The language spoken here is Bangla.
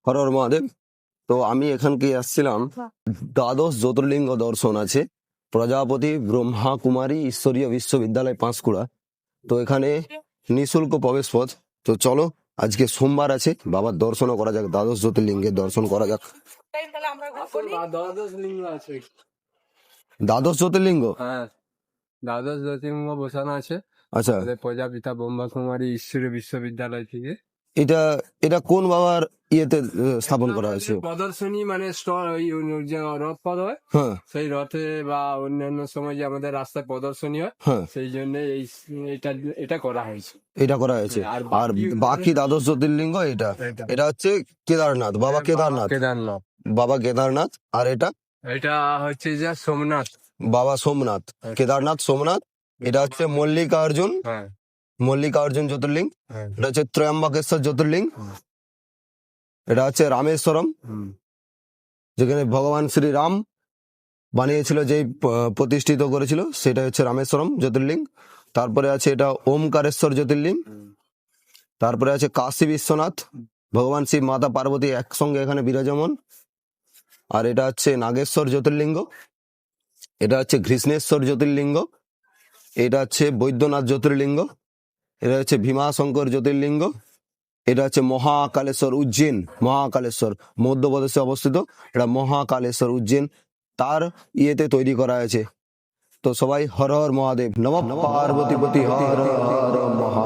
হর হর মহাদেব। তো আমি এখানকে আসছিলাম, দ্বাদশ জ্যোতির্লিঙ্গ দর্শন আছে প্রজাপতি ব্রহ্মা কুমারী ঈশ্বরীয় বিশ্ববিদ্যালয় পাঁশকুড়া। তো এখানে নিঃশুল্ক প্রবেশ পথ। তো চলো, আজকে সোমবার আছে, বাবার দর্শনও করা যাক, দ্বাদশ জ্যোতির্লিঙ্গের দর্শন করা যাক। দ্বাদশ লিঙ্গ আছে। দ্বাদশ জ্যোতির্লিঙ্গ, হ্যাঁ, দ্বাদশ জ্যোতির্লিঙ্গ বসানো আছে আচ্ছা। আমাদের প্রজাপিতা ব্রহ্মা কুমারী ঈশ্বরীয় বিশ্ববিদ্যালয় থেকে। এটা এটা কোন বাবার ইয়েতে স্থাপন করা হয়েছে? প্রদর্শনী মানে স্টল, ওই যে রথ পথ হয়, হ্যাঁ সেই রথে বা অন্যান্য সময় যে আমাদের রাস্তায় প্রদর্শনী হয়, হ্যাঁ, সেই জন্য এটা এটা করা হয়েছে। এটা করা হয়েছে। আর আর বাকি দ্বাদশ জ্যোতির্লিঙ্গ এটা এটা হচ্ছে কেদারনাথ, বাবা কেদারনাথ, কেদারনাথ। বাবা কেদারনাথ। আর এটা এটা হচ্ছে যে সোমনাথ। বাবা সোমনাথ, কেদারনাথ সোমনাথ। এটা হচ্ছে মল্লিকার্জুন, হ্যাঁ মল্লিকার্জুন জ্যোতির্লিঙ্গ। হ্যাঁ। এটা হচ্ছে ত্রয়ম্বকেশ্বর জ্যোতির্লিঙ্গ। এটা হচ্ছে রামেশ্বরম, যেখানে ভগবান শ্রীরাম বানিয়েছিল, যেই প্রতিষ্ঠিত করেছিল, সেটা হচ্ছে রামেশ্বরম জ্যোতির্লিঙ্গ। তারপরে আছে এটা ওমকারেশ্বর জ্যোতির্লিঙ্গ। তারপরে আছে কাশী বিশ্বনাথ, ভগবান শিব মাতা পার্বতী একসঙ্গে এখানে বিরাজমান। আর এটা হচ্ছে নাগেশ্বর জ্যোতির্লিঙ্গ। এটা হচ্ছে ঘৃষ্ণেশ্বর জ্যোতির্লিঙ্গ। এটা হচ্ছে বৈদ্যনাথ জ্যোতির্লিঙ্গ। এটা হচ্ছে ভীমাশঙ্কর জ্যোতির্লিঙ্গ। এটা হচ্ছে মহাকালেশ্বর উজ্জৈন, মহাকালেশ্বর মধ্যপ্রদেশে অবস্থিত। এটা মহাকালেশ্বর উজ্জৈন, তার ইয়েতে তৈরি করা হয়েছে। তো সবাই হর হর মহাদেব, নমঃ পার্বতীপতি হর হর মহা